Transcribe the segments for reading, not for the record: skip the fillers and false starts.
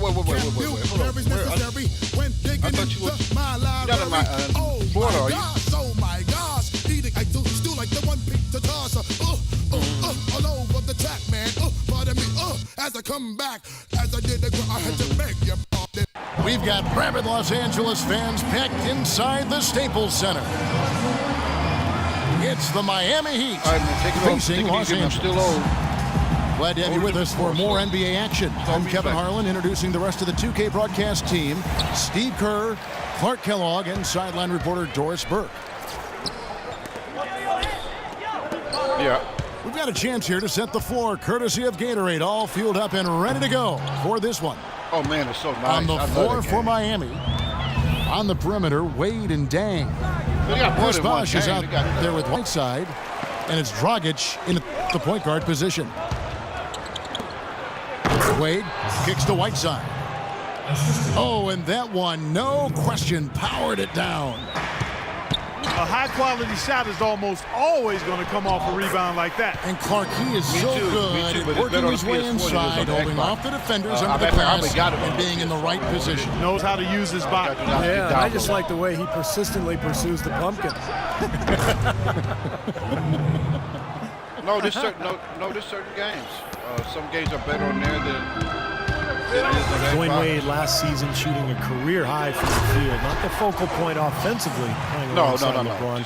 I thought you was not in my Florida, are you? Oh my gosh, I do like the one pick to toss. All over the track, man. Pardon me. As I come back, as I did the I had to beg you. We've got rabid Los Angeles fans packed inside the Staples Center. It's the Miami Heat facing Los Angeles. Glad to have you with us for more NBA action. I'm Kevin Harlan, introducing the rest of the 2K broadcast team. Steve Kerr, Clark Kellogg, and sideline reporter Doris Burke. Yeah. We've got a chance here to set the floor, courtesy of Gatorade, all fueled up and ready to go for this one. Oh, man, it's so nice. On the floor for Miami. On the perimeter, Wade and Dang. Chris Bosh is out there with Whiteside, and it's Dragic in the point guard position. Wade kicks to Whiteside. Oh, and that one, no question, powered it down. A high-quality shot is almost always going to come off a rebound like that. And Clark, he is so good at working his way inside, holding off the defenders under the glass, and being in the right position. Knows how to use his body. Yeah, I just like the way he persistently pursues the pumpkin. No, there's certain games. Some games are better on there than Dwayne Wade last season shooting a career high from the field, not the focal point offensively. No. LeBron,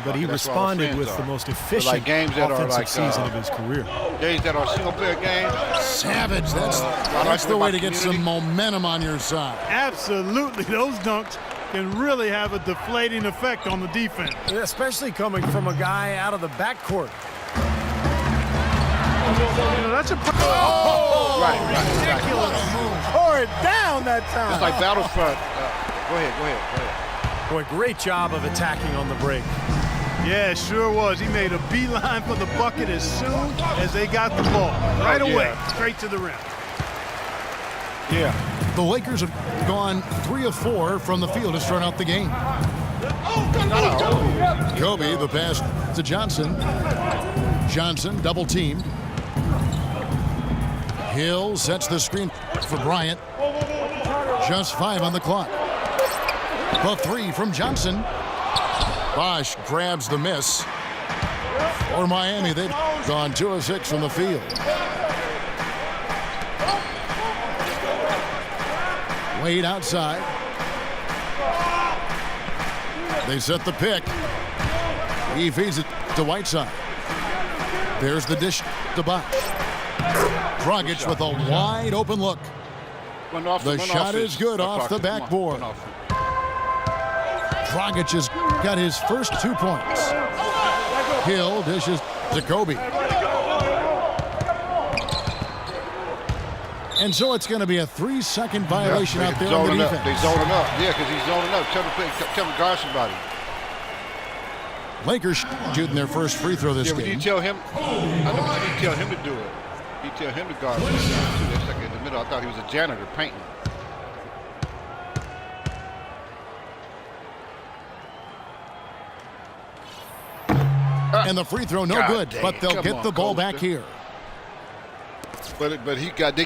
but he responded with the most efficient offensive season of his career. Games that are single-player games. Savage, that's the way to get some momentum on your side. Absolutely, those dunks can really have a deflating effect on the defense. Yeah, especially coming from a guy out of the backcourt. That's a ridiculous move. Tore it down that time. It's like Battlefront. Go ahead. Boy, great job of attacking on the break. Yeah, it sure was. He made a beeline for the bucket as soon as they got the ball. Right away, straight to the rim. Yeah. The Lakers have gone 3 of 4 from the field to start out the game. Kobe, the pass to Johnson. Johnson double teamed. Hill sets the screen for Bryant. Just 5 on the clock. The 3 from Johnson. Bosh grabs the miss. For Miami, they've gone 2 of 6 from the field. Wade outside. They set the pick. He feeds it to Whiteside. There's the dish to Bosh. Dragic with a wide open look. The shot is good off the backboard. Dragic has got his first 2 points. Hill dishes to Kobe. And so it's going to be a 3-second violation out there on the defense. They zoning up. Yeah, because he's zoning up. Tell him to guard somebody. Lakers shooting their first free throw this game. You tell him, I didn't tell him to do it. You tell him to guard. That's like in the middle. I thought he was a janitor painting. And the free throw, no good, but they'll get the ball back here. But he got a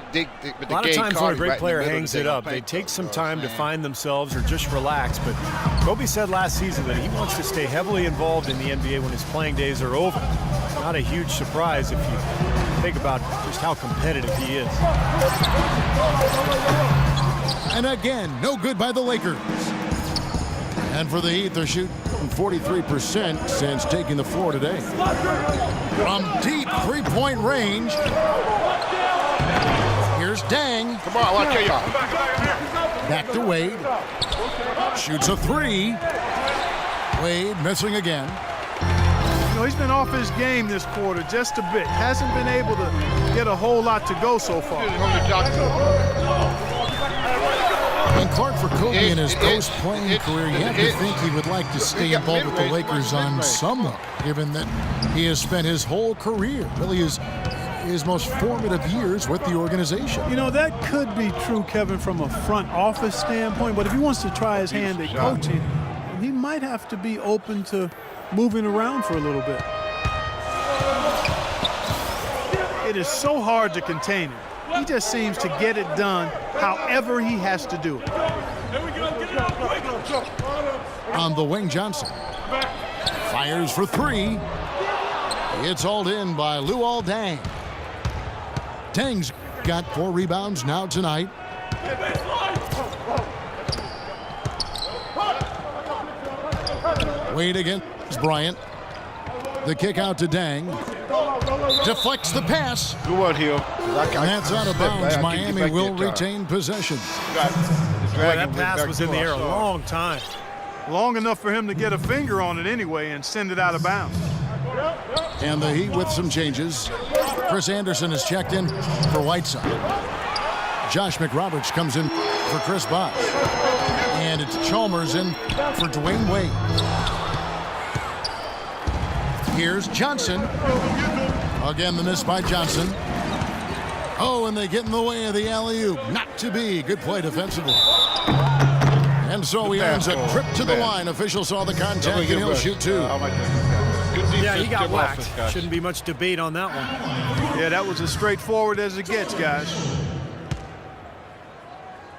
lot of times when a great player hangs it up, they take some time to find themselves or just relax. But Kobe said last season that he wants to stay heavily involved in the NBA when his playing days are over. Not a huge surprise if you think about just how competitive he is. And again, no good by the Lakers. And for the Heat, they're shooting 43% since taking the floor today. From deep three-point range, here's Dang. Come on, I want to tell y'all. Back to Wade. Shoots a 3. Wade missing again. You know, he's been off his game this quarter just a bit. Hasn't been able to get a whole lot to go so far. And Clark, for Kobe in his post-playing career, you have to think he would like to stay involved with the Lakers on some level, given that he has spent his whole career, really his most formative years with the organization. You know, that could be true, Kevin, from a front office standpoint, but if he wants to try his hand at coaching, he might have to be open to moving around for a little bit. It is so hard to contain him. He just seems to get it done however he has to do it. On the wing, Johnson fires for three. It's hauled in by Luol Deng. Deng's got 4 rebounds now tonight. Wade against Bryant. The kick out to Deng. Deflects the pass. Good one, Hill. And that's out of bounds. Miami will retain possession. That pass was in the air a long time. Long enough for him to get a finger on it anyway and send it out of bounds. And the Heat with some changes. Chris Anderson is checked in for Whiteside. Josh McRoberts comes in for Chris Bosh. And it's Chalmers in for Dwayne Wade. Here's Johnson. Again, the miss by Johnson. Oh, and they get in the way of the alley-oop. Not to be. Good play defensively. And so he earns a trip to the line. Official saw the contact, and he'll shoot 2. Yeah, he got whacked. Shouldn't be much debate on that one. Yeah, that was as straightforward as it gets, guys.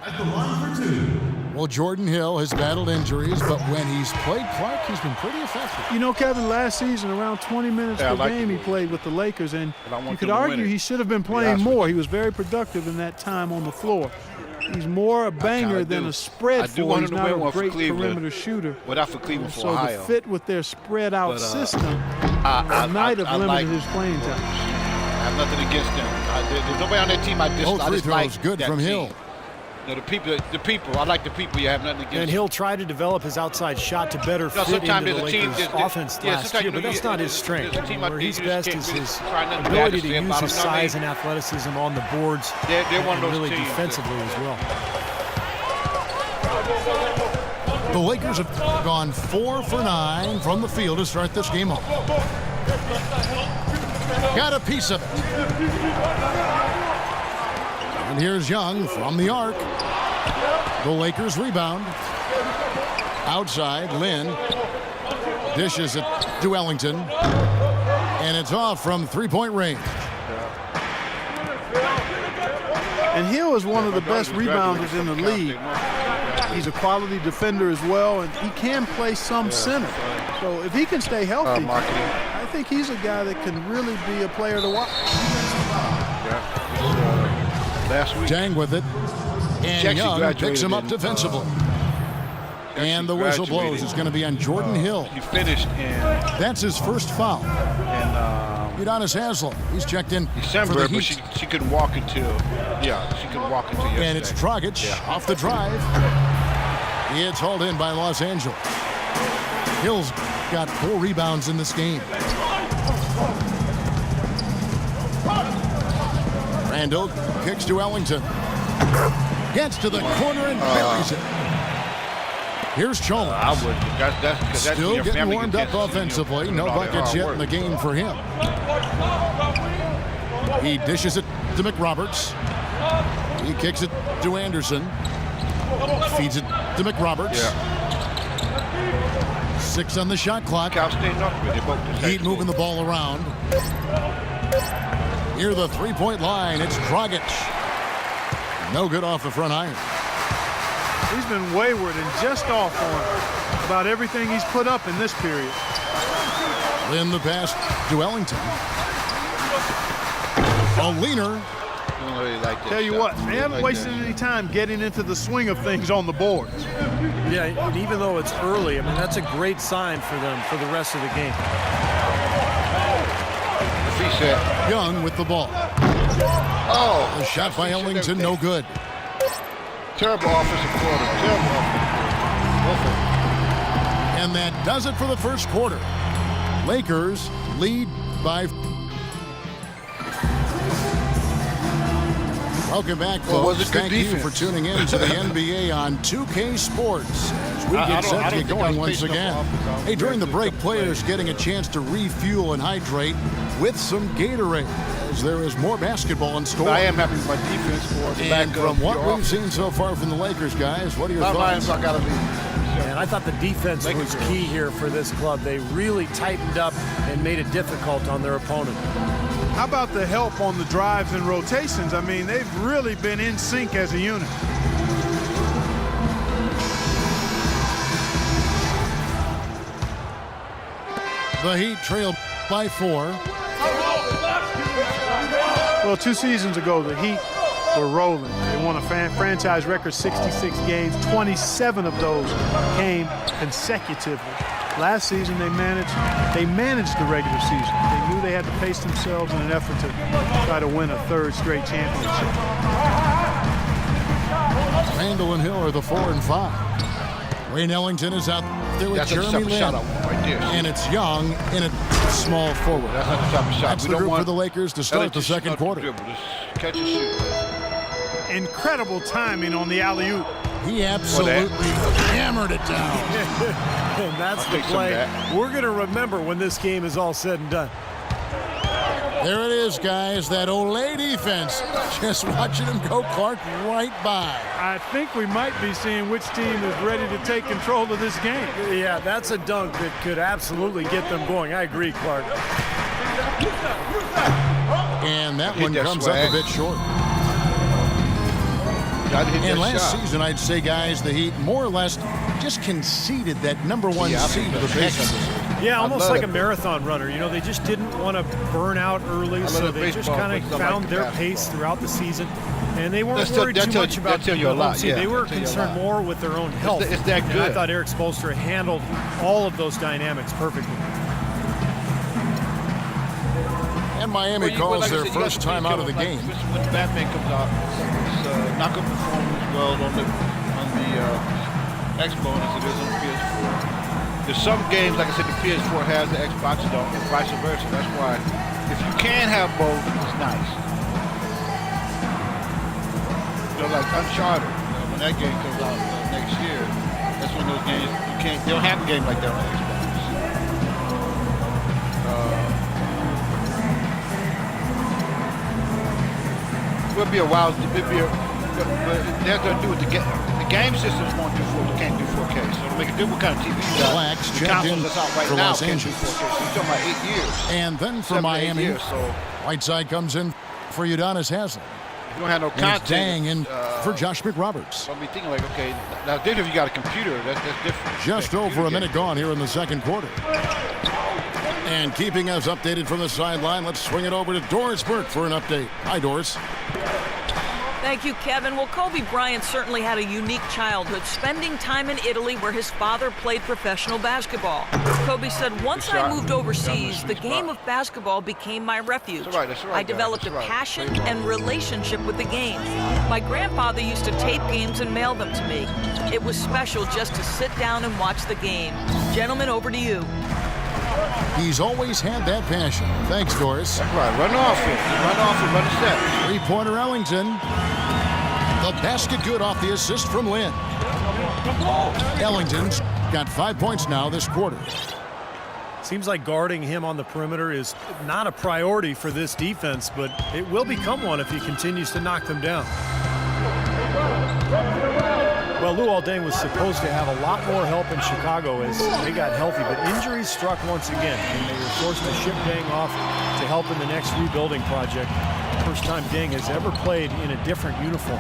At the line for 2. Well, Jordan Hill has battled injuries, but when he's played Clark, he's been pretty effective. You know, Kevin, last season, around 20 minutes per game he played with the Lakers, and you could argue he should have been playing more. He was very productive in that time on the floor. He's more a banger than a spread for. He's not a great perimeter shooter. Without for Cleveland, for so Ohio. the fit with their spread-out system might have limited his playing time. I have nothing against them. There's nobody on that team I just like. Good from Hill. You know, the people. I like the people. You have nothing against. And he'll try to develop his outside shot to better fit into the Lakers' offense last year, but that's not his strength. Where he's best is his ability to use his size and athleticism on the boards, they're one of those really teams defensively as well. The Lakers have gone 4 for 9 from the field to start this game off. Got a piece of it. And here's Young from the arc. The Lakers rebound. Outside, Lynn dishes it to Ellington. And it's off from 3-point range. And Hill is one of the best rebounders in the league. He's a quality defender as well, and he can play some center. So if he can stay healthy, I think he's a guy that can really be a player to watch. Last week. Deng with it. And Young picks him up defensively. And the whistle blows. It's going to be on Jordan Hill. He finished in... That's his first foul. And Udonis Haslem. He's checked in December, for the Heat. but she couldn't walk until... Yeah, she couldn't walk until yesterday. And it's Dragic off the drive. It's hauled in by Los Angeles. Hill's got 4 rebounds in this game. Randall kicks to Ellington. Gets to the corner and buries it. Here's Chalmers. I would. Still getting warmed up offensively. No buckets yet in the game for him. He dishes it to McRoberts. He kicks it to Anderson. Feeds it to McRoberts. 6 on the shot clock. Heat moving the ball around. Near the 3-point line, it's Dragic. No good off the front iron. He's been wayward and just off on about everything he's put up in this period. Then the pass to Ellington. A leaner. Tell you what, they haven't wasted any time getting into the swing of things on the boards. Yeah, and even though it's early, I mean, that's a great sign for them for the rest of the game. Young with the ball. Oh, a shot by Ellington, no good. Terrible offensive quarter. And that does it for the first quarter. Lakers lead by... Welcome back, folks. Thank you for tuning in to the NBA on 2K Sports as we get set to get going once again. Hey, during the break, players getting a chance to refuel and hydrate with some Gatorade as there is more basketball in store. I am happy with my defense. And from what we've seen so far from the Lakers, guys, what are your thoughts? And I thought the defense was key here for this club. They really tightened up and made it difficult on their opponent. How about the help on the drives and rotations? I mean, they've really been in sync as a unit. The Heat trailed by 4. Well, 2 seasons ago, the Heat were rolling. They won a franchise record 66 games. 27 of those came consecutively. Last season, they managed the regular season. They knew they had to pace themselves in an effort to try to win a 3rd straight championship. Randall and Hill are the 4 and 5. Wayne Ellington is out there with Jeremy Lin. And it's Young in a small forward. That's not the type of shot. That's the group for the Lakers to start the second quarter. Just catch and shoot. Incredible timing on the alley-oop. He absolutely hammered it down. And that's the play we're going to remember when this game is all said and done. There it is, guys. That Olay defense. Just watching him go, Clark, right by. I think we might be seeing which team is ready to take control of this game. Yeah, that's a dunk that could absolutely get them going. I agree, Clark. And that one comes up a bit short. And last season, I'd say, guys, the Heat more or less just conceded that #1 seed to the Pacers. Yeah, almost like a marathon runner. You know, they just didn't want to burn out early, so they just kind of found their pace throughout the season. And they weren't worried too much about the home seed. They were concerned more with their own health. It's that good. And I thought Eric Spoelstra handled all of those dynamics perfectly. And Miami calls their first time out of the game. When Batman comes out, it's not going to perform as well on the Xbox as it is on the PS4. There's some games, like I said, the PS4 has the Xbox don't, and vice versa. That's why, if you can have both, it's nice. You know, like Uncharted, when that game comes out next year, that's one of those games you can't. They don't have a game like that on Xbox. It'll be a while. But it has to do with the game systems won't do 4K. Can't do 4K. So to make it do what kind of TV you got, Blacks the checked in consoles that's out right for now Los can't do Angeles. 4K. So you're talking about 8 years. And then for 7 to 8 Miami, years, so Whiteside comes in for Udonis Haslem. you don't have no And content. it's Dang in for Josh McRoberts. I'll be thinking like, okay, now different if you got a computer. That's different. Just over a minute gone here in the second quarter. And keeping us updated from the sideline, let's swing it over to Doris Burke for an update. Hi, Doris. Thank you, Kevin. Well, Kobe Bryant certainly had a unique childhood, spending time in Italy where his father played professional basketball. Kobe said, once I moved overseas, the game of basketball became my refuge. That's right, I developed a passion and relationship with the game. My grandfather used to tape games and mail them to me. It was special just to sit down and watch the game. Gentlemen, over to you. He's always had that passion. Thanks, Doris. That's right. Run off it. Run off and run the steps. Three-pointer Ellington. The basket good off the assist from Lynn. Ellington's got 5 points now this quarter. Seems like guarding him on the perimeter is not a priority for this defense, but it will become one if he continues to knock them down. Well, Lou Aldeng was supposed to have a lot more help in Chicago as they got healthy, but injuries struck once again, and they were forced to ship Deng off to help in the next rebuilding project. First time Deng has ever played in a different uniform.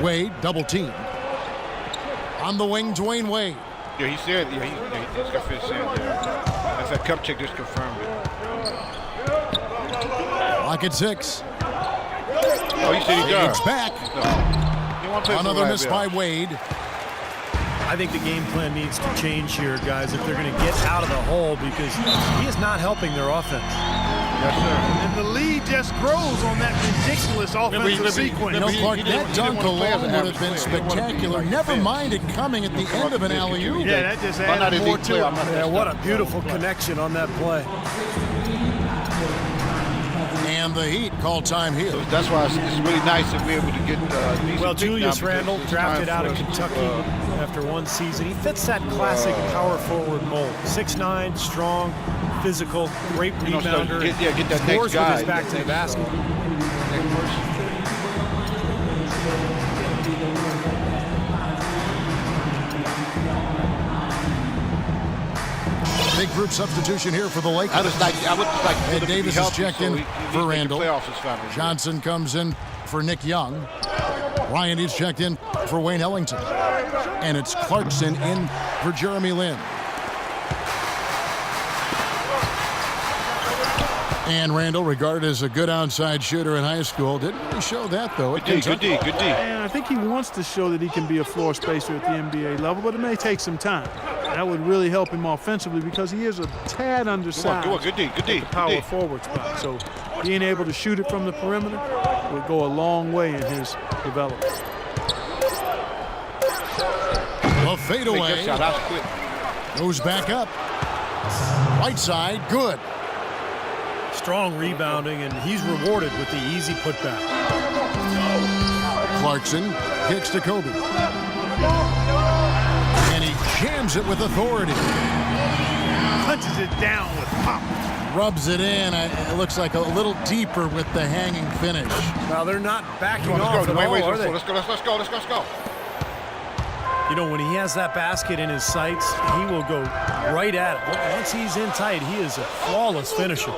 Wade, double team. On the wing, Dwayne Wade. Yeah, he said, he's got to finish saying that. That's that cup check just confirmed it. Clock at 6. Oh, he said he done. Wade's back. No. Another miss by Wade. I think the game plan needs to change here, guys, if they're going to get out of the hole, because he is not helping their offense. Yes, sir. And the lead just grows on that ridiculous offensive sequence. You know, Clark, that dunk alone would have been spectacular. Never mind it coming at the end of an alley-oop. Yeah, that just added more to it. Yeah, what a beautiful connection on that play. And the Heat call time here. That's why it's really nice to be able to get Well, Julius Randle, drafted out of Kentucky after one season. He fits that classic power forward mold. 6'9", strong, physical, great rebounder. Get that scores next guy. with his back to the basket. Big group substitution here for the Lakers. I would just like And to Davis be is healthy, checked so in he for make the Randall. playoffs this time of year. Johnson comes in for Nick Young. Ryan is checked in for Wayne Ellington. And it's Clarkson in for Jeremy Lin. And Randall, regarded as a good outside shooter in high school, didn't really show that, though. Good D. And I think he wants to show that he can be a floor spacer at the NBA level, but it may take some time. That would really help him offensively because he is a tad undersized. Come on, good D. at the power forward spot. So being able to shoot it from the perimeter would go a long way in his development. A fadeaway. Goes back up. Right side, good. Strong rebounding, and he's rewarded with the easy putback. Clarkson kicks to Kobe. And he jams it with authority. Punches it down with pop. Rubs it in. It looks like a little deeper with the hanging finish. Now, they're not backing off at all, are they? Let's go. You know, when he has that basket in his sights, he will go right at it. Once he's in tight, he is a flawless finisher.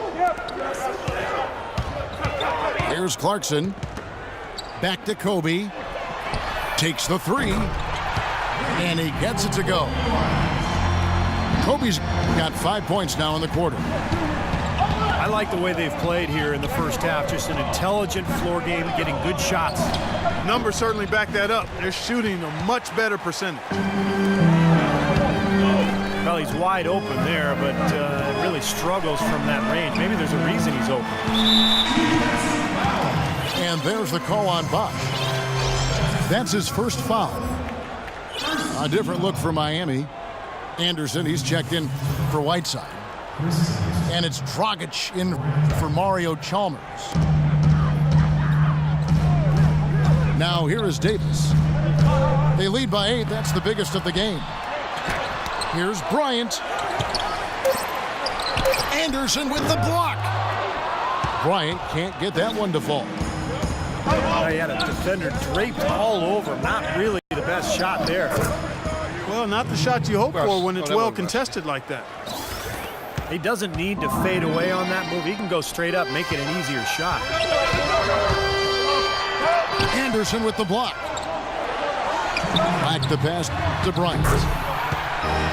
Here's Clarkson. Back to Kobe. Takes the three. And he gets it to go. Kobe's got 5 points now in the quarter. I like the way they've played here in the first half. Just an intelligent floor game, getting good shots. Numbers certainly back that up. They're shooting a much better percentage. Well, he's wide open there, but really struggles from that range. Maybe there's a reason he's open. And there's the call on Bosch. That's his first foul. A different look for Miami. Anderson, he's checked in for Whiteside. And it's Dragic in for Mario Chalmers. Now here is Davis. They lead by 8. That's the biggest of the game. Here's Bryant. Anderson with the block. Bryant can't get that one to fall. He had a defender draped all over him. Not really the best shot there. Well, not the shot you hope for when it's well contested like that. He doesn't need to fade away on that move. He can go straight up, make it an easier shot. Anderson with the block. Back the pass to Bryant.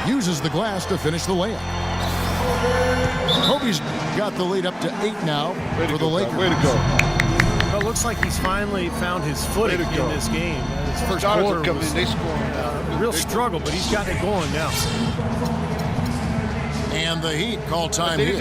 Uses the glass to finish the layup. Kobe's got the lead up to 8 now for the Lakers. Way to go. Well, it looks like he's finally found his footing in this game. His first quarter was a real struggle, but he's got it going now. And the Heat call time here.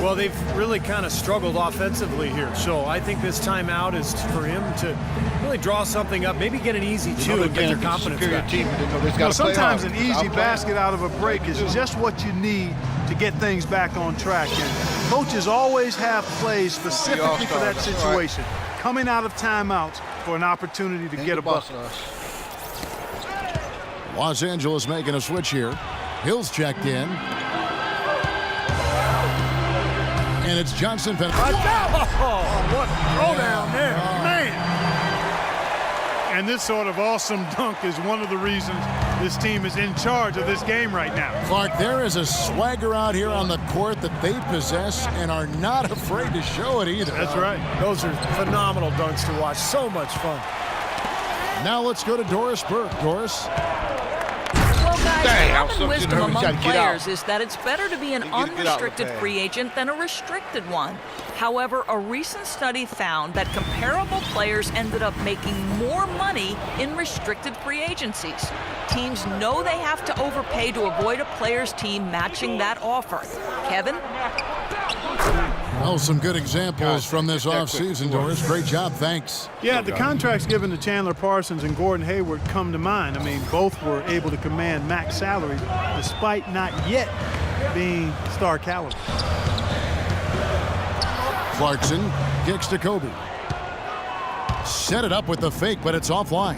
Well, they've really kind of struggled offensively here. So I think this timeout is for him to really draw something up, maybe get an easy two and get their confidence back. Sometimes an easy basket out of a break is just what you need to get things back on track. And coaches always have plays specifically for that situation. Coming out of timeouts for an opportunity to get a bucket. Los Angeles making a switch here. Hill's checked in. And it's Johnson. What throwdown there, man. And this sort of awesome dunk is one of the reasons this team is in charge of this game right now. Clark, there is a swagger out here on the court that they possess and are not afraid to show it either. That's right. Those are phenomenal dunks to watch. So much fun. Now let's go to Doris Burke. Doris. Common wisdom among players is that it's better to be an unrestricted free agent than a restricted one. However, a recent study found that comparable players ended up making more money in restricted free agencies. Teams know they have to overpay to avoid a player's team matching that offer. Kevin? Well, some good examples from this offseason, Doris. Great job, thanks. Yeah, the contracts given to Chandler Parsons and Gordon Hayward come to mind. I mean, both were able to command max salaries despite not yet being star caliber. Clarkson kicks to Kobe. Set it up with the fake, but it's offline.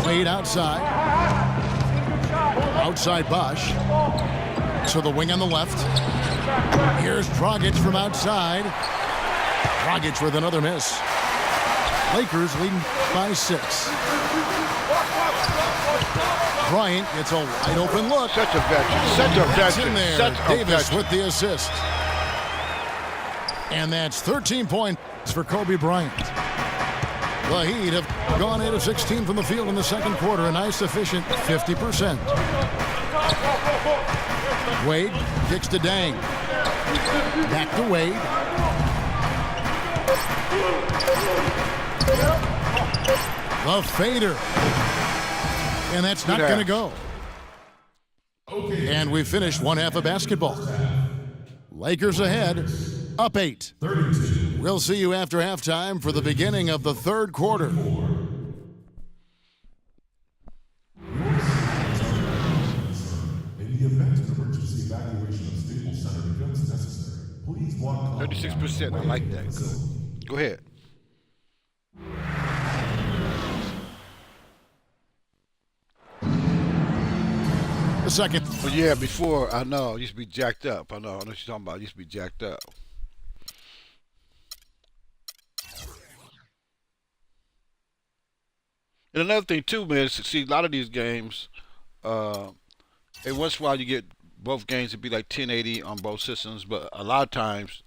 Played outside. Outside Bosch. To the wing on the left. Here's Dragic from outside. Dragic with another miss. Lakers leading by 6. Bryant gets a wide open look. Such a veteran. Such a That's veteran. in there. Such a Davis veteran. with the assist. And that's 13 points for Kobe Bryant. The Heat have gone 8 of 16 from the field in the second quarter. A nice, efficient 50%. Wade kicks to Dang. Back to Wade. The fader. And that's not going to go. And we finished one half of basketball. Lakers ahead, up 8. We'll see you after halftime for the beginning of the third quarter. In the event of emergency evacuation of Staples Center becomes necessary, please walk 36%. I like that. Good. Go ahead. The second. Well, yeah, before, I know, it used to be jacked up. I know what you're talking about. It used to be jacked up. And another thing, too, man, is, see, a lot of these games, every once in a while you get both games to be like 1080 on both systems, but a lot of times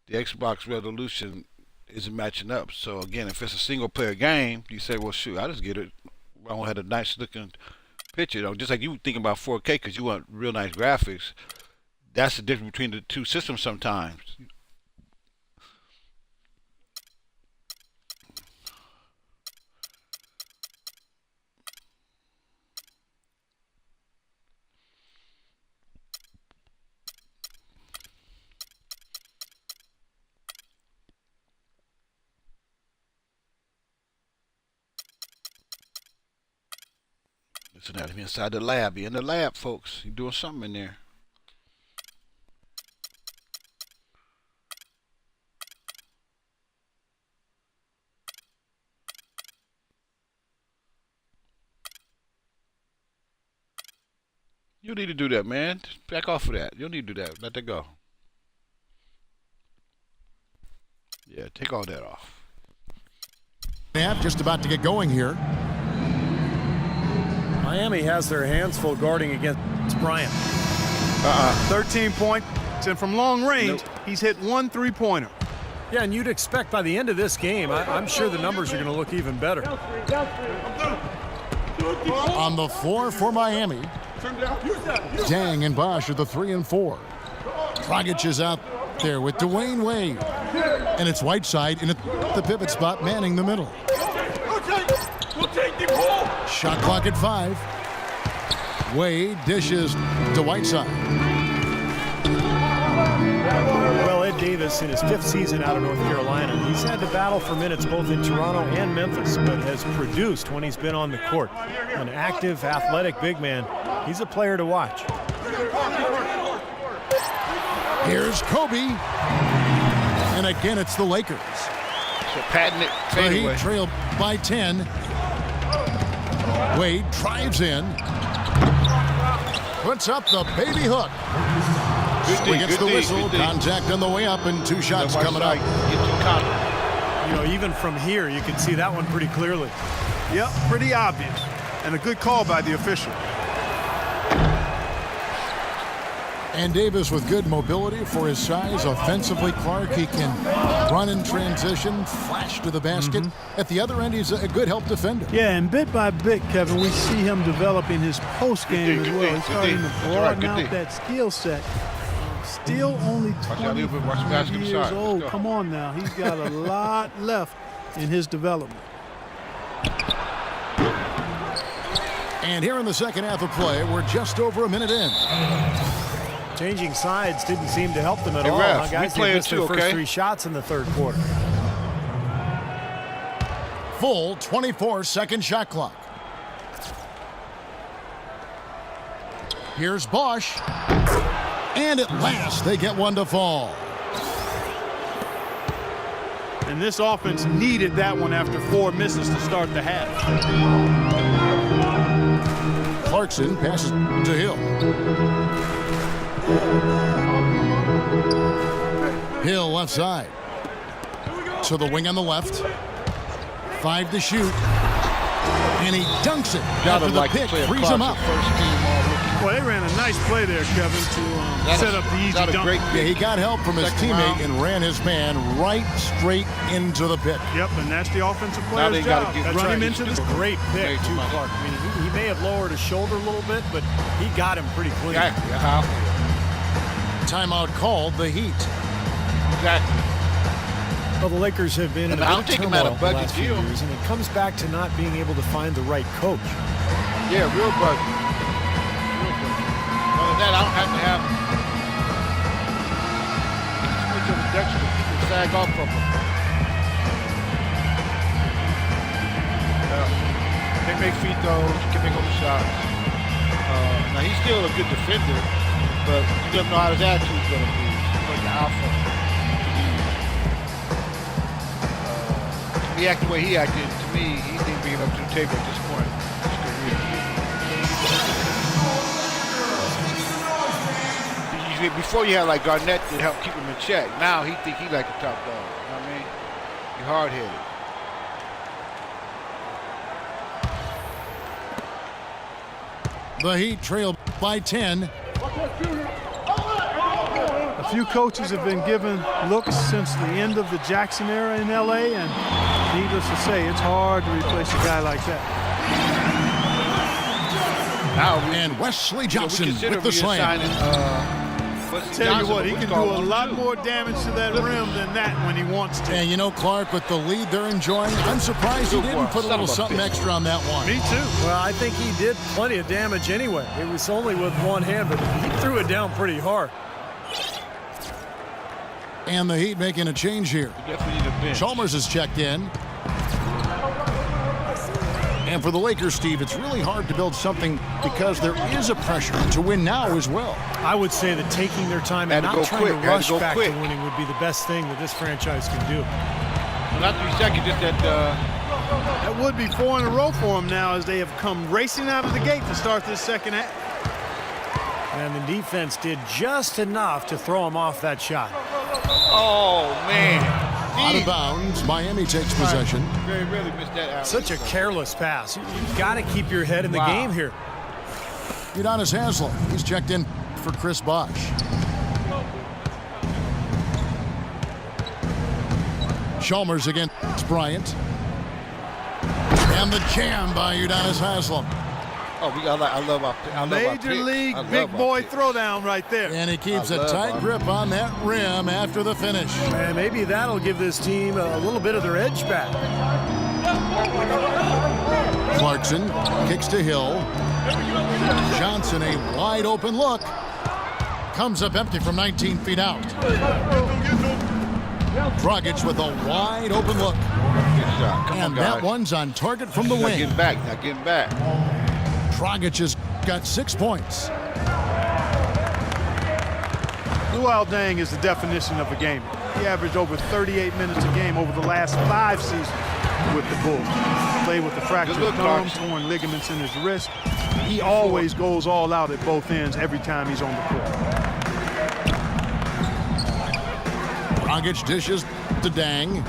the Xbox resolution isn't matching up. So, again, if it's a single-player game, you say, well, shoot, I just get it. I don't have a nice-looking picture, though. Just like you thinking about 4K because you want real nice graphics. That's the difference between the two systems sometimes. Listen at him inside the lab. He in the lab, folks. He doing something in there. You need to do that, man. Just back off of that. You don't need to do that. Let that go. Yeah, take all that off. Just about to get going here. Miami has their hands full guarding against Bryant. 13 points, and from long range, he's hit 1 3-pointer. Yeah, and you'd expect by the end of this game, I'm sure the numbers are going to look even better. On the floor for Miami, Dang and Bosch are the 3 and 4. Dragic is out there with Dwayne Wade. And it's Whiteside in the pivot spot, manning the middle. Shot clock at 5. Wade dishes to Whiteside. Well, Ed Davis, in his 5th season out of North Carolina, he's had to battle for minutes both in Toronto and Memphis, but has produced when he's been on the court. An active, athletic big man. He's a player to watch. Here's Kobe. And again, it's the Lakers. So patent it. The Heat trail by 10. Wade drives in. Puts up the baby hook. He gets the whistle. Contact on the way up, and 2 shots coming up. You know, even from here, you can see that one pretty clearly. Yep, pretty obvious. And a good call by the official. And Davis with good mobility for his size. Offensively, Clark, he can run in transition, flash to the basket. At the other end, he's a good help defender. Yeah, and bit by bit, Kevin, we see him developing his post game as well. He's starting to broaden out that skill set. Still only 20 years old. Come on now. He's got a lot left in his development. And here in the second half of play, we're just over a minute in. Changing sides didn't seem to help them at all. Ref, Guys, they missed their first 3 shots in the third quarter. Full 24-second shot clock. Here's Bosch. And at last, they get one to fall. And this offense needed that one after 4 misses to start the half. Clarkson passes to Hill. Hill left side. To the wing on the left. 5 to shoot. And he dunks it Gotta after the like pick play a frees him up. First team all-rookie. Well, they ran a nice play there, Kevin, to set up the easy dunk. Yeah, he got help from his Second teammate round. and ran his man right straight into the pit. Yep, and that's the offensive Now player's they gotta job. get Run right. him into the Great pick, Great too, smart. Clark. I mean, he may have lowered his shoulder a little bit, but he got him pretty clean. Exactly. How? Timeout called the Heat. Exactly. Well, the Lakers have been in And a I bit don't of think him at a turmoil the budget last few deal. years, and it comes back to not being able to find the right coach. Yeah, real budget. Real budget. Other than that, I don't have to have too much of a deduction that people sag off of him. They make free throws, can make open shots. Now he's still a good defender, but you don't know how his attitude's gonna be. He's like the alpha. He acted the way he acted. To me, he didn't bring it up to the table at this point in his career. Before you had like Garnett to help keep him in check. Now he think he like a top dog. You know what I mean? He hard-headed. The Heat trail by 10. A few coaches have been given looks since the end of the Jackson era in LA, and needless to say, it's hard to replace a guy like that. Now And Wesley we Johnson consider with the slam. Tell you what, he can do a lot more damage to that rim than that when he wants to. And you know, Clark, with the lead they're enjoying, I'm surprised he Good didn't one. put a Son little of a something bitch. extra on that one. Me too. Well, I think he did plenty of damage anyway. It was only with one hand, but he threw it down pretty hard. And the Heat making a change here. Definitely need a bench. Chalmers is checked in. And for the Lakers, Steve, it's really hard to build something because there is a pressure to win now as well. I would say that taking their time Had and to not go trying quick. to Had to rush go back quick. to winning would be the best thing that this franchise can do. Not 3 seconds, just that That would be 4 in a row for him now as they have come racing out of the gate to start this second half. And the defense did just enough to throw him off that shot. oh man. Out of bounds, Miami takes possession. Very rarely missed that alley. Such a careless pass. You've got to keep your head in the Wow. game here. Udonis Haslem, he's checked in for Chris Bosh. Chalmers against Bryant. And the jam by Udonis Haslem. Oh, I love our pick. I love our Major pick. league I love big our boy pick. throwdown right there. And he keeps I a love tight our- grip on that rim after the finish. And maybe that'll give this team a little bit of their edge back. Clarkson kicks to Hill. Johnson, a wide open look. Comes up empty from 19 feet out. Dragic with a wide open look. Good shot. Come on, And guys. that one's on target from the Not wing. getting back. Not getting back. Dragic has got 6 points. Luol Deng is the definition of a gamer. He averaged over 38 minutes a game over the last 5 seasons with the Bulls. Played with the fractured Good look, thumb, Clarkson. torn ligaments in his wrist. He always goes all out at both ends every time he's on the court. Dragic dishes to Dang.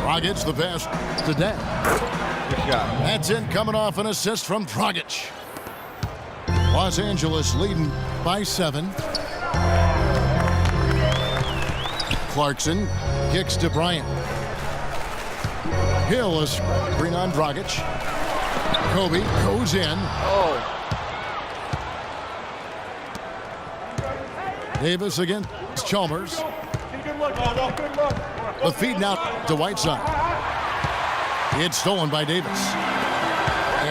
Dragic the pass to Dang. Good shot. That's it, coming off an assist from Dragic. Los Angeles leading by 7. Clarkson kicks to Bryant. Hill is bring on Dragic. Kobe goes in. Oh, Davis against Chalmers. The feed now to Whiteside. It's stolen by Davis.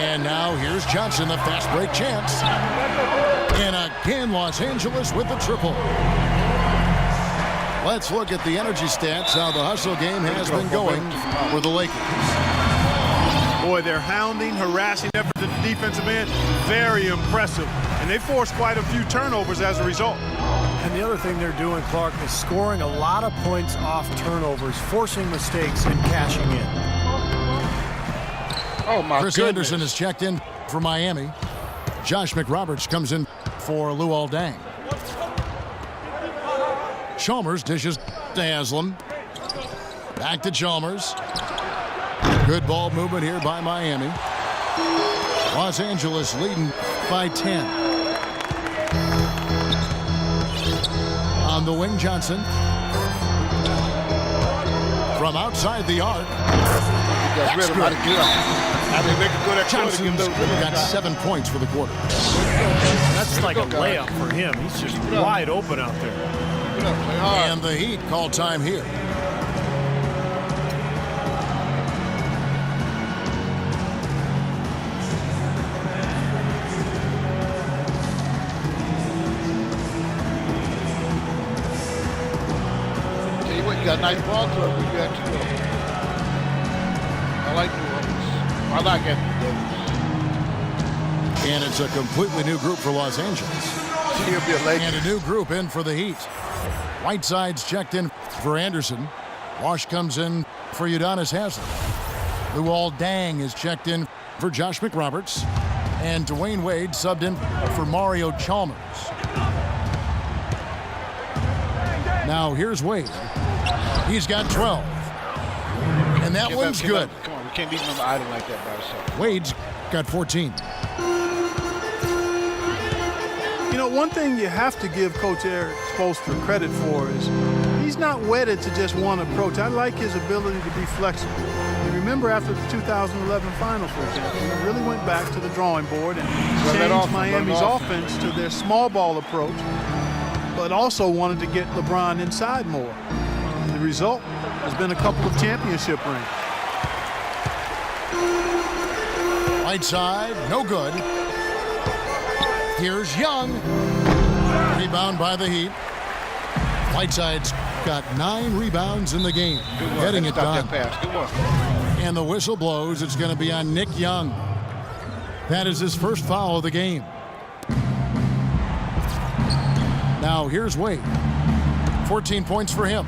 And now here's Johnson, the fast break chance. And again, Los Angeles with the triple. Let's look at the energy stats, how the hustle game has been going for the Lakers. Boy, their hounding, harassing effort at the defensive end, very impressive. And they forced quite a few turnovers as a result. And the other thing they're doing, Clark, is scoring a lot of points off turnovers, forcing mistakes and cashing in. oh my Chris goodness. Anderson is checked in for Miami. Josh McRoberts comes in for Luol Deng. Chalmers dishes to Haslam. Back to Chalmers. Good ball movement here by Miami. Los Angeles leading by 10. On the wing, Johnson. From outside the arc. That's good. Johnson's got 7 points for the quarter. That's like a layup for him. He's just wide open out there. And the Heat call time here. Tell you what, you got a nice ball club we got to go. I like New Orleans. I like Anthony Davis. And it's a completely new group for Los Angeles. He'll be a Laker. And a new group in for the Heat. Whiteside's checked in for Anderson. Wash comes in for Udonis Haslem. Luol Deng is checked in for Josh McRoberts. And Dwayne Wade subbed in for Mario Chalmers. Now here's Wade. He's got 12. And that one's good. Come on, we can't leave him on the island like that by himself. Wade's got 14. You know, one thing you have to give Coach Eric Spoelstra credit for is he's not wedded to just one approach. I like his ability to be flexible. You remember after the 2011 final, for example, he really went back to the drawing board and changed Miami's offense to their small ball approach, but also wanted to get LeBron inside more. The result has been a couple of championship rings. Whiteside, no good. Here's Young. Rebound by the Heat. Whiteside's got 9 rebounds in the game. Getting it done. And the whistle blows. It's going to be on Nick Young. That is his first foul of the game. Now here's Wade. 14 points for him.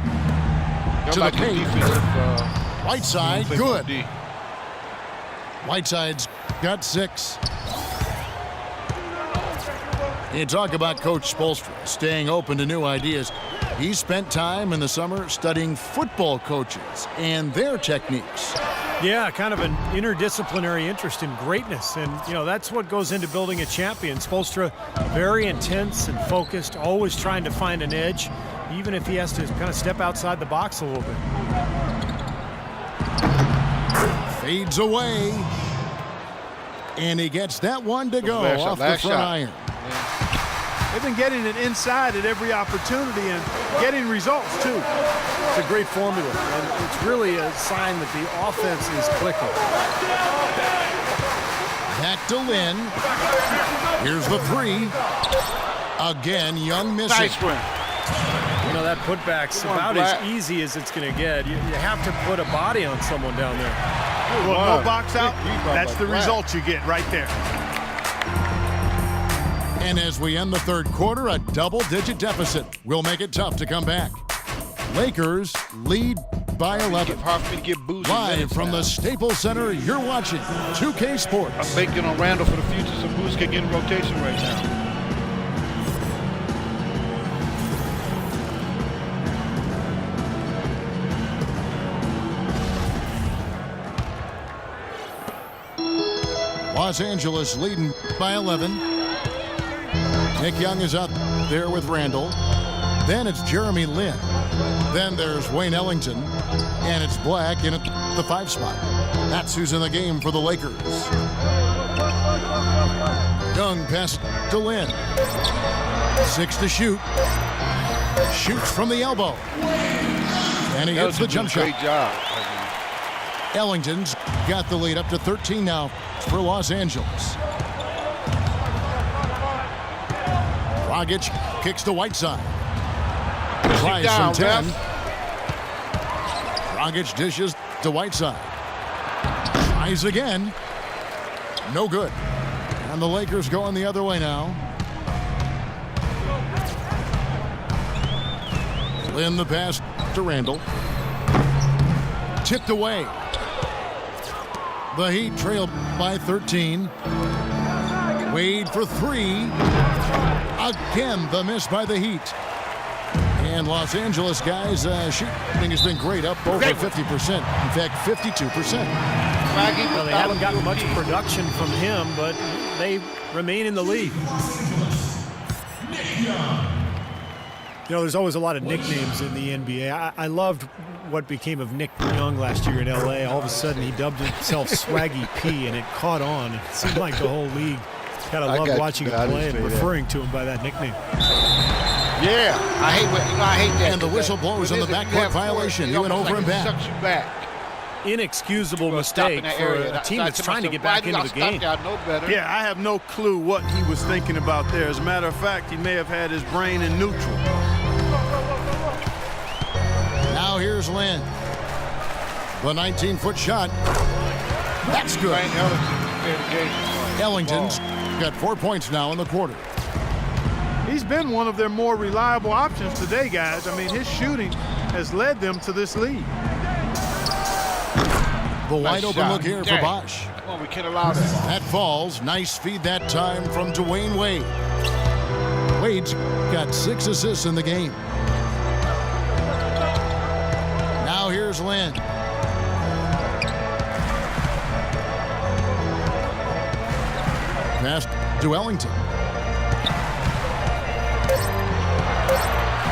To the paint. Whiteside, good. Whiteside's got 6. You talk about Coach Spoelstra staying open to new ideas. He spent time in the summer studying football coaches and their techniques. Yeah, kind of an interdisciplinary interest in greatness. And, you know, that's what goes into building a champion. Spoelstra, very intense and focused, always trying to find an edge, even if he has to kind of step outside the box a little bit. Fades away. And he gets that one to go off the front iron. They've been getting it inside at every opportunity and getting results, too. It's a great formula, and it's really a sign that the offense is clicking. Back to Lynn. Here's the 3. Again, Young missing. Nice one. You know, that putback's about as easy as it's going to get. You have to put a body on someone down there. Well, no box out, that's the result you get right there. And as we end the third quarter, a double-digit deficit will make it tough to come back. Lakers lead by 11. Live from the Staples Center, you're watching 2K Sports. I'm banking on Randall for the future, so Boots can get in rotation right now. Los Angeles leading by 11. Nick Young is out there with Randall. Then it's Jeremy Lin. Then there's Wayne Ellington. And it's Black in at the 5 spot. That's who's in the game for the Lakers. Young pass to Lin. 6 to shoot. Shoots from the elbow. And he hits the jump shot. Great job. Ellington's got the lead up to 13 now for Los Angeles. Dragic kicks to Whiteside. Tries from 10. Dragic dishes to Whiteside. Tries again. No good. And the Lakers going the other way now. Lynn the pass to Randall. Tipped away. The Heat trailed by 13. Wade for 3. Again, the miss by the Heat. And And Los Angeles guys, shooting has been great, up over 50%. In fact, 52%. Well, they haven't gotten much production from him, but they remain in the lead. You know, there's always a lot of nicknames in the NBA. I loved what became of Nick Young last year in L.A. All of a sudden, he dubbed himself Swaggy P, and it caught on. It seemed like the whole league kind of loved watching him play and referring to him by that nickname. Yeah, I hate that. And the whistle blows on the backcourt violation. He went over and back. Sucks you back. Inexcusable mistake for a team that's trying to get back into the game. Yeah, I have no clue what he was thinking about there. As a matter of fact, he may have had his brain in neutral. Now here's Lynn. The 19-foot shot. That's good. Ellington's got 4 points now in the quarter. He's been one of their more reliable options today, guys. I mean, his shooting has led them to this lead. The wide open look here for Bosch. Come on, we can't allow that. That falls. Nice feed that time from Dwayne Wade. Wade's got 6 assists in the game. Now here's Lynn. Pass to Ellington.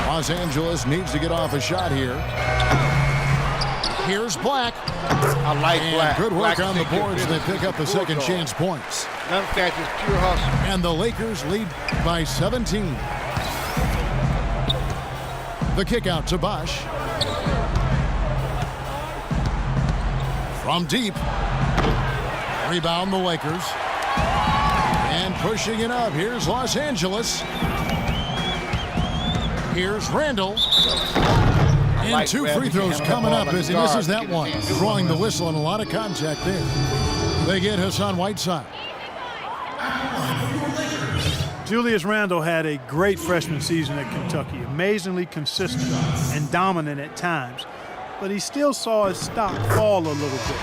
Los Angeles needs to get off a shot here. Here's Black. I like Black. Good work Black on the boards. They pick up the second chance points. None of that is pure hustle. And the Lakers lead by 17. The kick out to Bosch. From deep. Rebound the Lakers. And pushing it up. Here's Los Angeles. Here's Randall. And 2 free throws coming up as he misses that one. Drawing the whistle and a lot of contact there. They get Hassan Whiteside. Julius Randle had a great freshman season at Kentucky. Amazingly consistent and dominant at times. But he still saw his stock fall a little bit.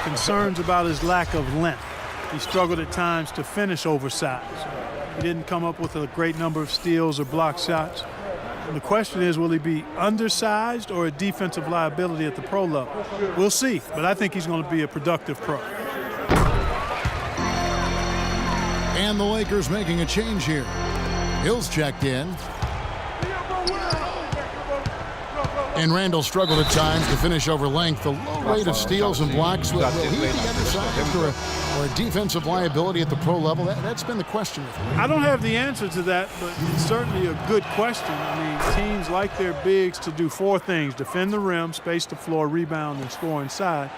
Concerns about his lack of length. He struggled at times to finish oversized. He didn't come up with a great number of steals or block shots. And the question is, will he be undersized or a defensive liability at the pro level? We'll see, but I think he's going to be a productive pro. And the Lakers making a change here. Hill's checked in. And Randall struggled at times to finish over length. The low rate of steals and blocks, will he be undersized or a defensive liability at the pro level? That's been the question. I don't have the answer to that, but it's certainly a good question. I mean, teams like their bigs to do 4 things: defend the rim, space the floor, rebound, and score inside.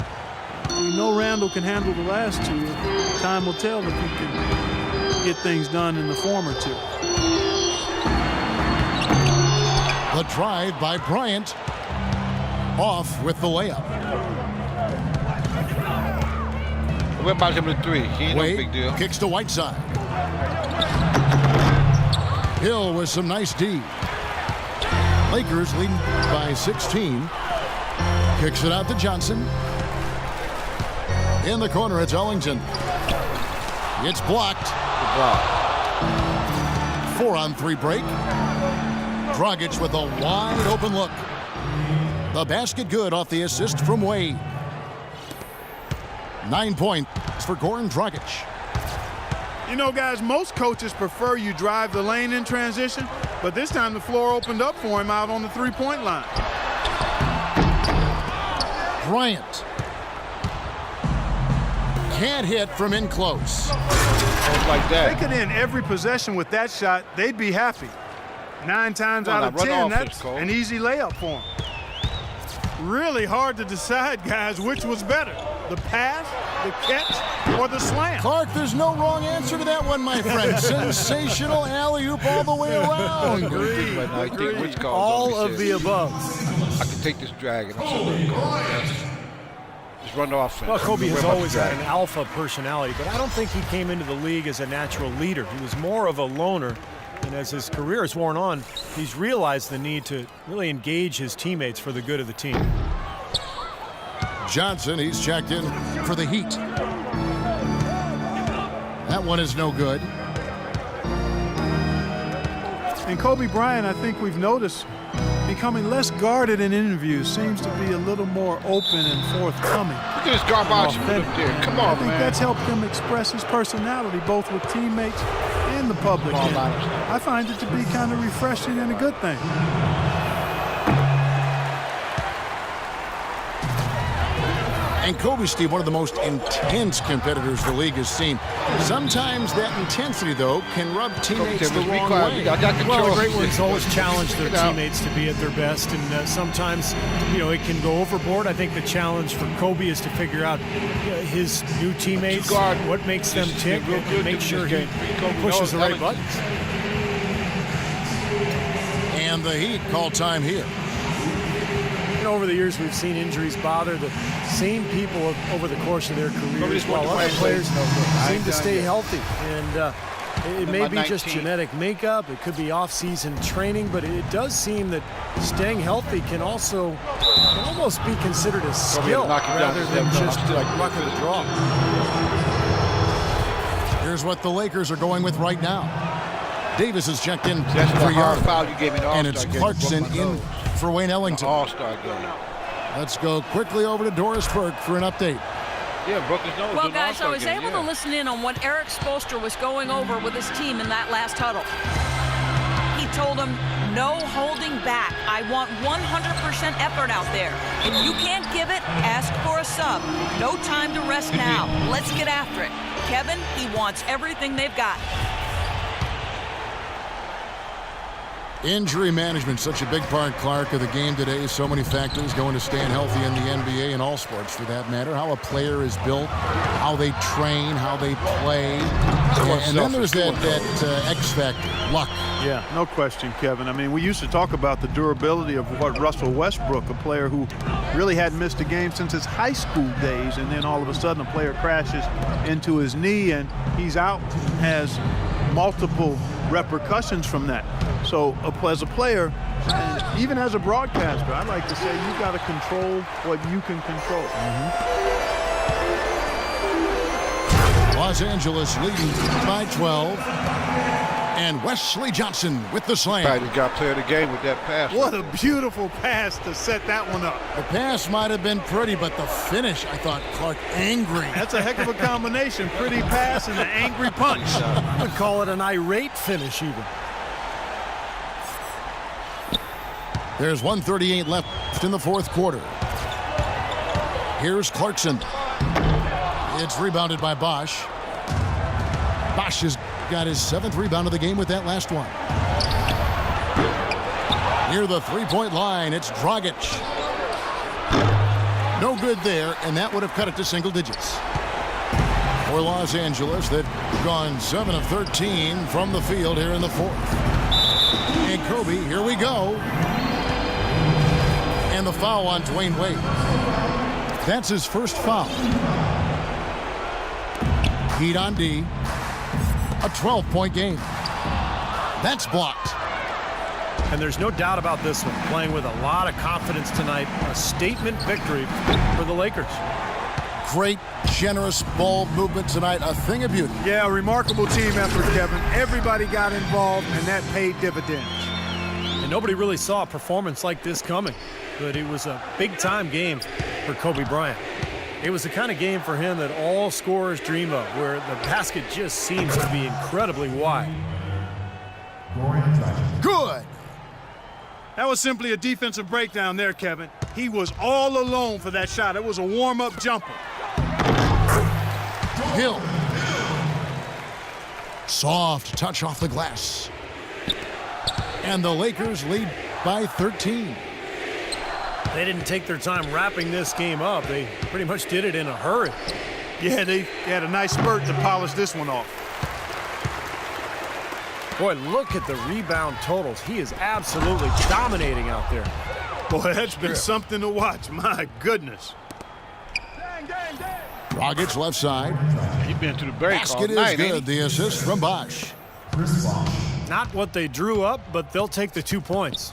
We know Randall can handle the last 2. Time will tell if he can get things done in the former 2. The drive by Bryant. Off with the layup. What about him with 3? He ain't no big deal. Kicks to Whiteside. Hill with some nice D. Lakers leading by 16. Kicks it out to Johnson. In the corner, it's Ellington. It's blocked. 4-on-3 break. Dragic with a wide open look. The basket good off the assist from Wade. 9 points for Goran Dragic. You know, guys, most coaches prefer you drive the lane in transition, but this time the floor opened up for him out on the 3-point line. Bryant. Can't hit from in close. Like that. They could end every possession with that shot, they'd be happy. 9 times out of 10, that's an easy layup for him. Really hard to decide, guys, which was better, the pass, the catch, or the slam. Clark, there's no wrong answer to that one, my friend. Sensational alley-oop all the way around. Agreed. All of the above. I can take this drag. And just run the offense. Well, Kobe has always had an alpha personality, but I don't think he came into the league as a natural leader. He was more of a loner. And as his career has worn on, he's realized the need to really engage his teammates for the good of the team. Johnson, he's checked in for the Heat. That one is no good. And Kobe Bryant, I think we've noticed, becoming less guarded in interviews, seems to be a little more open and forthcoming. Look at this garbage up there. Come on, I think man. that's helped him express his personality both with teammates and the public. And I find it to be kind of refreshing and a good thing. And Kobe, Steve, one of the most intense competitors the league has seen. Sometimes that intensity, though, can rub teammates the wrong way. Well, the great ones always challenge their teammates to be at their best, and sometimes, you know, it can go overboard. I think the challenge for Kobe is to figure out his new teammates, what makes them tick, and make sure he pushes the right buttons. And the Heat call time here. Over the years, we've seen injuries bother the same people over the course of their careers, while other players seem to stay healthy. And it may be just genetic makeup, it could be off-season training, but it does seem that staying healthy can almost be considered a skill rather than just luck of the draw. Here's what the Lakers are going with right now. Davis is checked in for yard foul you gave me. And it's Clarkson in for Wayne Ellington. All-star game. Let's go quickly over to Doris Burke for an update. Yeah, Brooke is known. Well, guys, I was able to listen in on what Eric Spoelstra was going over with his team in that last huddle. He told them, no holding back. I want 100% effort out there. If you can't give it, ask for a sub. No time to rest now. Let's get after it. Kevin, he wants everything they've got. Injury management, such a big part, Clark, of the game today. So many factors going to staying healthy in the NBA and all sports for that matter. How a player is built, how they train, how they play. And then there's that X factor, luck. Yeah, no question, Kevin. I mean, we used to talk about the durability of what Russell Westbrook, a player who really hadn't missed a game since his high school days, and then all of a sudden a player crashes into his knee and he's out, has multiple repercussions from that. So as a player, and even as a broadcaster, I like to say you got to control what you can control. Los Angeles leading by 12. And Wesley Johnson with the slam. Right, he got player of the game with that pass. What a beautiful pass to set that one up. The pass might have been pretty, but the finish, I thought, Clark, angry. That's a heck of a combination. Pretty pass and an angry punch. I would call it an irate finish even. There's 1:38 left in the fourth quarter. Here's Clarkson. It's rebounded by Bosch. Bosch has got his 7th rebound of the game with that last one. Near the three-point line, it's Dragic. No good there, and that would have cut it to single digits. For Los Angeles, they've gone 7 of 13 from the field here in the fourth. And Kobe, here we go. And the foul on Dwayne Wade. That's his first foul. Heat on D. A 12-point game. That's blocked. And there's no doubt about this one. Playing with a lot of confidence tonight. A statement victory for the Lakers. Great, generous ball movement tonight. A thing of beauty. Yeah, a remarkable team effort, Kevin. Everybody got involved, and that paid dividends. And nobody really saw a performance like this coming. But it was a big-time game for Kobe Bryant. It was the kind of game for him that all scorers dream of, where the basket just seems to be incredibly wide. Good. That was simply a defensive breakdown there, Kevin. He was all alone for that shot. It was a warm-up jumper. Hill. Soft touch off the glass. And the Lakers lead by 13. They didn't take their time wrapping this game up. They pretty much did it in a hurry. Yeah, they had a nice spurt to polish this one off. Boy, look at the rebound totals. He is absolutely dominating out there. Boy, that's been something to watch. My goodness. Dragic left side. He's been through the break Basket all night, is good. The assist from Bosch. Not what they drew up, but they'll take the 2 points.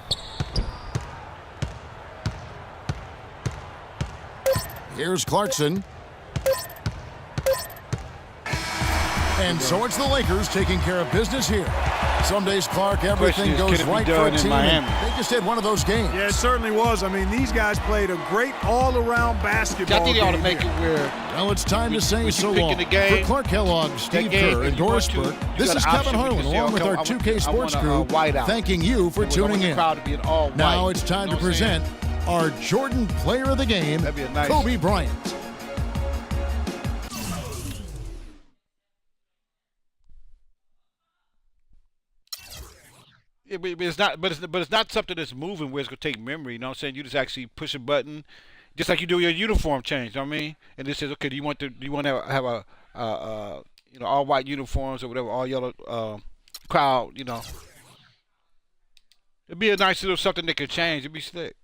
Here's Clarkson. And so it's the Lakers taking care of business here. Some days, Clark, everything Question is, goes can it be right for done a in team. Miami? They just had one of those games. Yeah, it certainly was. I mean, these guys played a great all-around basketball I think they ought to game make here. it where Well, it's time to say when you so pick long. in the game, For Clark Kellogg, Steve game, Kerr, if and you Doris want to, Burke, you this got is an Kevin option where you Harlan can say, along with okay, our I 2K want Sports a crew, white out. thanking you for And we want tuning the in. crowd to be in all white. Now it's time You to know what I'm saying? present our Jordan Player of the Game, That'd be a nice- Kobe Bryant. Yeah, but it's not. But it's not something that's moving where it's gonna take memory. You know what I'm saying? You just actually push a button, just like you do your uniform change. You know what I mean? And it says, okay, do you want to have a all white uniforms or whatever, all yellow crowd? You know, it'd be a nice little something that could change. It'd be slick.